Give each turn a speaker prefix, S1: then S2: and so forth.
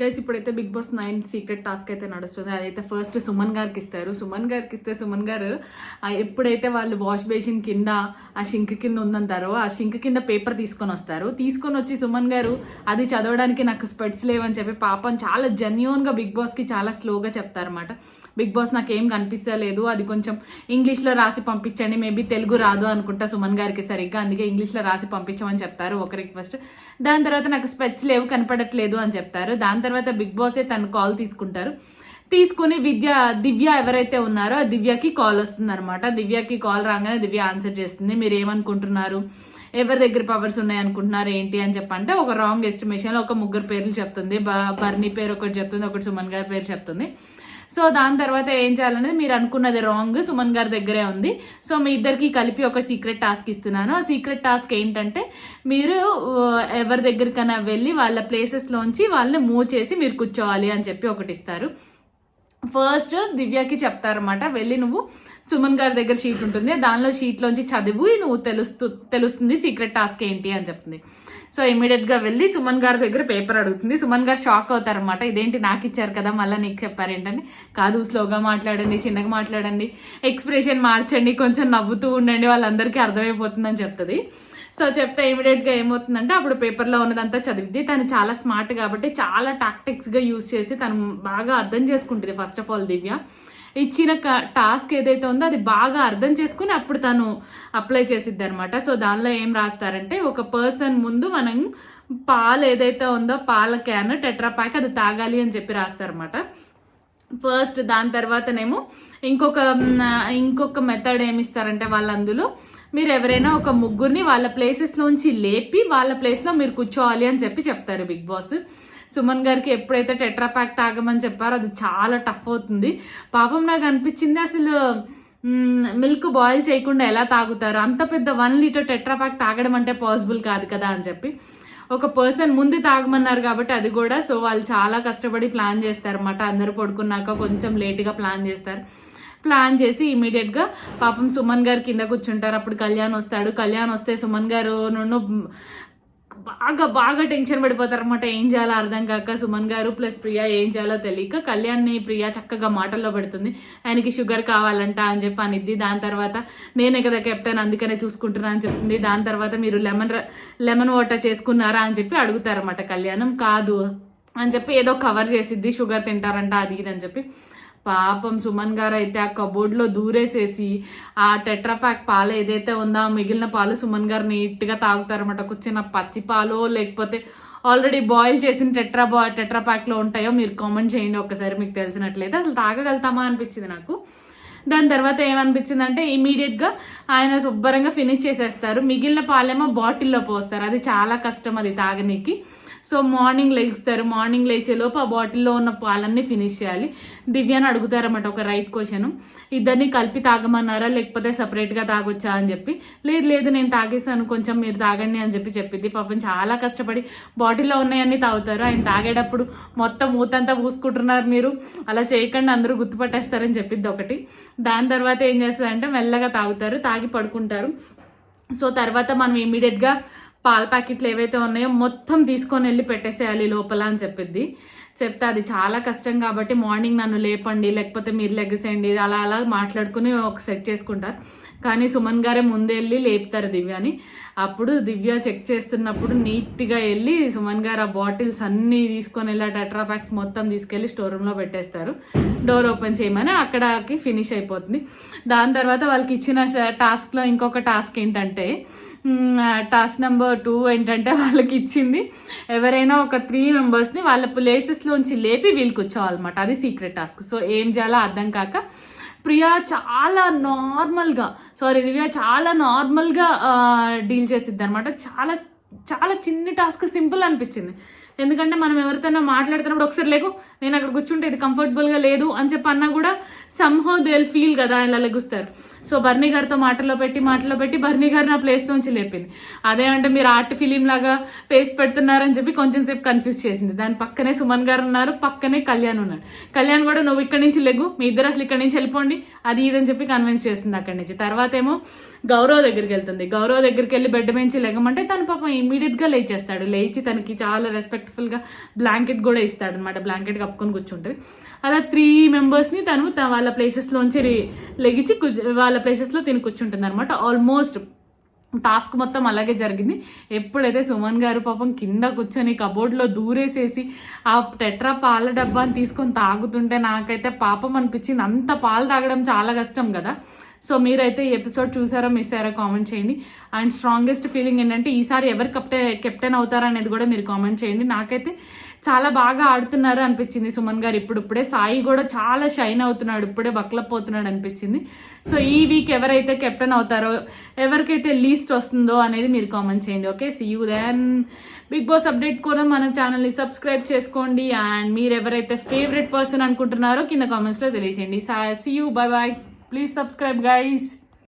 S1: Guys ఇప్పుడైతే big boss 9 secret task అయితే నడుస్తుంది. అదైతే ఫస్ట్ సుమన్ గారికి ఇస్తారు. సుమన్ గారికి ఇస్తే సుమన్ గారు ఎప్పుడైతే వాళ్ళు వాష్ బేసిన్ కింద ఆ షింక్ కింద ఉందంటారో ఆ షింక్ కింద పేపర్ తీసుకొని వస్తారు. తీసుకొని వచ్చి సుమన్ గారు అది చదవడానికి నాకు స్పెట్స్ లేవని చెప్పి పాపం చాలా జెన్యూన్గా బిగ్ బాస్కి చాలా స్లోగా చెప్తారన్నమాట. బిగ్ బాస్ నాకు ఏం కనిపిస్తలేదు, అది కొంచెం ఇంగ్లీష్లో రాసి పంపించండి, మేబీ తెలుగు రాదు అనుకుంటా సుమన్ గారికి సరిగ్గా, అందుకే ఇంగ్లీష్లో రాసి పంపించమని చెప్తారు ఒక రిక్వెస్ట్. దాని తర్వాత నాకు స్పెట్స్ లేవు కనపడట్లేదు అని చెప్తారు. దాని తర్వాత బిగ్ బాసే తన కాల్ తీసుకుంటారు. తీసుకుని దివ్య ఎవరైతే ఉన్నారో ఆ దివ్యకి కాల్ వస్తుంది అనమాట. దివ్యకి కాల్ రాగానే దివ్య ఆన్సర్ చేస్తుంది. మీరు ఏమనుకుంటున్నారు, ఎవరి దగ్గర పవర్స్ ఉన్నాయి అనుకుంటున్నారు ఏంటి అని చెప్పంటే ఒక రాంగ్ ఎస్టిమేషన్లో ఒక ముగ్గురు పేర్లు చెప్తుంది. బర్నీ పేరు ఒకటి చెప్తుంది, ఒకటి సుమన్ గారి పేరు చెప్తుంది. సో దాని తర్వాత ఏం చేయాలనేది మీరు అనుకున్నది రాంగ్ సుమన్ గారి దగ్గరే ఉంది. సో మీ ఇద్దరికి కలిపి ఒక సీక్రెట్ టాస్క్ ఇస్తున్నాను. ఆ సీక్రెట్ టాస్క్ ఏంటంటే మీరు ఎవరి దగ్గరికైనా వెళ్ళి వాళ్ళ ప్లేసెస్లోంచి వాళ్ళని మూవ్ చేసి మీరు కూర్చోవాలి అని చెప్పి ఒకటి ఇస్తారు. ఫస్ట్ దివ్యకి చెప్తారన్నమాట, వెళ్ళి నువ్వు సుమన్ గారి దగ్గర షీట్ ఉంటుంది, దానిలో షీట్లోంచి చదివి నువ్వు తెలుస్తుంది సీక్రెట్ టాస్క్ ఏంటి అని చెప్తుంది. సో ఇమీడియట్గా వెళ్ళి సుమన్ గారి దగ్గర పేపర్ అడుగుతుంది. సుమన్ గారు షాక్ అవుతారనమాట, ఇదేంటి నాకు ఇచ్చారు కదా మళ్ళీ నీకు చెప్పారు ఏంటంటే, కాదు స్లోగా మాట్లాడండి, చిన్నగా మాట్లాడండి, ఎక్స్ప్రెషన్ మార్చండి, కొంచెం నవ్వుతూ ఉండండి, వాళ్ళందరికీ అర్థమైపోతుందని చెప్తుంది. సో చెప్తే ఇమీడియట్గా ఏమవుతుందంటే అప్పుడు పేపర్లో ఉన్నదంతా చదివిద్ది. తను చాలా స్మార్ట్ కాబట్టి చాలా టాక్టిక్స్గా యూజ్ చేసి తను బాగా అర్థం చేసుకుంటుంది. ఫస్ట్ ఆఫ్ ఆల్ దివ్య ఇచ్చిన టాస్క్ ఏదైతే ఉందో అది బాగా అర్థం చేసుకుని అప్పుడు తను అప్లై చేసిద్ది అనమాట. సో దానిలో ఏం రాస్తారంటే, ఒక పర్సన్ ముందు మనం పాలు ఏదైతే ఉందో పాల క్యాన్ టెట్రా ప్యాక్ అది తాగాలి అని చెప్పి రాస్తారనమాట ఫస్ట్. దాని తర్వాతనేమో ఇంకొక మెథడ్ ఏమిస్తారంటే వాళ్ళు అందులో మీరు ఎవరైనా ఒక ముగ్గురిని వాళ్ళ ప్లేసెస్లోంచి లేపి వాళ్ళ ప్లేస్లో మీరు కూర్చోవాలి అని చెప్పి చెప్తారు బిగ్ బాస్. సుమన్ గారికి ఎప్పుడైతే టెట్రా ప్యాక్ తాగమని చెప్పారో అది చాలా టఫ్ అవుతుంది. పాపం నాకు అనిపించింది, అసలు మిల్క్ బాయిల్ చేయకుండా ఎలా తాగుతారు, అంత పెద్ద 1 లీటర్ టెట్రా ప్యాక్ తాగడం అంటే పాసిబుల్ కాదు కదా అని చెప్పి ఒక పర్సన్ ముందు తాగమన్నారు కాబట్టి అది కూడా. సో వాళ్ళు చాలా కష్టపడి ప్లాన్ చేస్తారన్నమాట. అందరూ పడుకున్నాక కొంచెం లేట్గా ప్లాన్ చేసి ఇమీడియట్గా పాపం సుమన్ గారు కింద కూర్చుంటారు. అప్పుడు కళ్యాణ్ వస్తాడు. కళ్యాణ్ వస్తే సుమన్ గారు బాగా టెన్షన్ పడిపోతారు అనమాట. ఏం చేయాలో అర్థం కాక సుమన్ గారు ప్లస్ ప్రియా ఏం చేయాలో తెలియక కళ్యాణ్ని ప్రియా చక్కగా మాటల్లో పెడుతుంది. ఆయనకి షుగర్ కావాలంట అని చెప్పి అనిద్ది. దాని తర్వాత నేనే కదా కెప్టెన్ అందుకనే చూసుకుంటున్నా అని చెప్తుంది. దాని తర్వాత మీరు లెమన్ వాటర్ చేసుకున్నారా అని చెప్పి అడుగుతారన్నమాట. కళ్యాణం కాదు అని చెప్పి ఏదో కవర్ చేసిద్ది, షుగర్ తింటారంట అది ఇది అని చెప్పి. పాపం సుమన్ గారు అయితే ఆ కబోర్డ్లో దూరేసేసి ఆ టెట్రా ప్యాక్ పాలు ఏదైతే ఉందో ఆ మిగిలిన పాలు సుమన్ గారు నీట్గా తాగుతారన్నమాట. కూర్చున్న పచ్చి పాలు లేకపోతే ఆల్రెడీ బాయిల్ చేసిన టెట్రా ప్యాక్లో ఉంటాయో మీరు కామెంట్ చేయండి ఒకసారి మీకు తెలిసినట్లయితే. అసలు తాగగలుగుతామా అనిపించింది నాకు. దాని తర్వాత ఏమనిపించింది అంటే ఇమీడియట్గా ఆయన శుభ్రంగా ఫినిష్ చేసేస్తారు. మిగిలిన పాలేమో బాటిల్లో పోస్తారు. అది చాలా కష్టం అది తాగనీకి. సో మార్నింగ్ లేచేలోపు ఆ బాటిల్లో ఉన్న పాలన్నీ ఫినిష్ చేయాలి. దివ్యాని అడుగుతారన్నమాట ఒక రైట్ క్వశ్చన్, ఇద్దరిని కలిపి తాగమన్నారా లేకపోతే సపరేట్గా తాగొచ్చా అని చెప్పి. లేదు నేను తాగేసాను, కొంచెం మీరు తాగండి అని చెప్పి చెప్పింది. పాపం చాలా కష్టపడి బాటిల్లో ఉన్నాయన్నీ తాగుతారు. ఆయన తాగేటప్పుడు మొత్తం మూతంతా పూసుకుంటున్నారు, మీరు అలా చేయకండి అందరూ గుర్తుపట్టేస్తారని చెప్పింది ఒకటి. దాని తర్వాత ఏం చేస్తారంటే మెల్లగా తాగుతారు, తాగి పడుకుంటారు. సో తర్వాత మనం ఇమీడియట్గా పాల ప్యాకెట్లు ఏవైతే ఉన్నాయో మొత్తం తీసుకొని వెళ్ళి పెట్టేసేయాలి లోపల అని చెప్తే అది చాలా కష్టం కాబట్టి మార్నింగ్ నన్ను లేపండి లేకపోతే మీరు లెగ్గసేయండి అలా మాట్లాడుకుని ఒక సెట్ చేసుకుంటారు. కానీ సుమన్ గారే ముందే వెళ్ళి లేపుతారు దివ్యని. అప్పుడు దివ్య చెక్ చేస్తున్నప్పుడు నీట్గా వెళ్ళి సుమన్ గారు ఆ బాటిల్స్ అన్నీ తీసుకొని వెళ్ళి టెట్రా ప్యాక్స్ మొత్తం తీసుకెళ్ళి స్టోర్ రూమ్లో పెట్టేస్తారు. డోర్ ఓపెన్ చేయమని అక్కడికి ఫినిష్ అయిపోతుంది. దాని తర్వాత వాళ్ళకి ఇచ్చిన టాస్క్లో ఇంకొక టాస్క్ ఏంటంటే, టాస్క్ నెంబర్ 2 ఏంటంటే వాళ్ళకి ఇచ్చింది ఎవరైనా ఒక 3 మెంబర్స్ని వాళ్ళ ప్లేసెస్లోంచి లేపి వీళ్ళు కూర్చోవాలన్నమాట. అది సీక్రెట్ టాస్క్. సో ఏం చేయాలో అర్థం కాక దివ్య చాలా నార్మల్గా డీల్ చేసిద్ది అనమాట. చాలా చాలా చిన్ని టాస్క్, సింపుల్ అనిపించింది. ఎందుకంటే మనం ఎవరితోనో మాట్లాడుతున్నప్పుడు ఒకసారి లేకు నేను అక్కడ కూర్చుంటే ఇది కంఫర్టబుల్గా లేదు అని చెప్పి అన్నా కూడా సమ్హౌ దే విల్ ఫీల్ కదా ఇలా లెగుస్తారు. సో బర్నీ గారితో మాటలో పెట్టి బర్నీ గారు నా ప్లేస్ నుంచి లేపింది. అదేమంటే మీరు ఆర్ట్ ఫిలిం లాగా ఫేస్ పెడుతున్నారని చెప్పి కొంచెం సేపు కన్ఫ్యూజ్ చేసింది. దాని పక్కనే సుమన్ గారు ఉన్నారు, పక్కనే కళ్యాణ్ ఉన్నారు. కళ్యాణ్ కూడా నువ్వు ఇక్కడి నుంచి లెగు, మీ ఇద్దరు అసలు ఇక్కడి నుంచి వెళ్ళిపోండి అది ఇదని చెప్పి కన్విన్స్ చేస్తుంది అక్కడి నుంచి. తర్వాత ఏమో గౌరవ్ దగ్గరికి వెళ్తుంది. గౌరవ్ దగ్గరికి వెళ్ళి బెడ్ నుంచి లెగమంటే తను పాపం ఇమీడియట్గా లేచేస్తాడు. లేచి తనకి చాలా రెస్పెక్ట్ఫుల్గా బ్లాంకెట్ కూడా ఇస్తాడు అనమాట. బ్లాంకెట్ కప్పుకొని కూర్చుంటుంది. అలా 3 మెంబర్స్ని తను వాళ్ళ ప్లేసెస్లోంచి లెగిచి వాళ్ళ ప్లేసెస్లో తిని కూర్చుంటుంది అనమాట. ఆల్మోస్ట్ టాస్క్ మొత్తం అలాగే జరిగింది. ఎప్పుడైతే సుమన్ గారు పాపం కింద కూర్చొని కబోర్డ్లో దూరేసేసి ఆ టెట్రా పాల డబ్బాని తీసుకొని తాగుతుంటే నాకైతే పాపం అనిపించింది. అంత పాలు తాగడం చాలా కష్టం కదా. సో మీరైతే ఈ ఎపిసోడ్ చూసారో మిస్ అయ్యారో కామెంట్ చేయండి. అండ్ స్ట్రాంగెస్ట్ ఫీలింగ్ ఏంటంటే ఈసారి ఎవరు కెప్టెన్ అవుతారా అనేది కూడా మీరు కామెంట్ చేయండి. నాకైతే చాలా బాగా ఆడుతున్నారు అనిపించింది సుమన్ గారు. ఇప్పుడే సాయి కూడా చాలా షైన్ అవుతున్నాడు, ఇప్పుడే బక్లపోతున్నాడు అనిపించింది. సో ఈ వీక్ ఎవరైతే కెప్టెన్ అవుతారో, ఎవరికైతే లీస్ట్ వస్తుందో అనేది మీరు కామెంట్ చేయండి. Okay, see you then. Bigg Boss update కూడా మన ఛానల్ని సబ్స్క్రైబ్ చేసుకోండి. అండ్ మీరు ఎవరైతే ఫేవరెట్ పర్సన్ అనుకుంటున్నారో కింద కామెంట్స్లో తెలియజేయండి. See you, bye bye. Please subscribe, guys.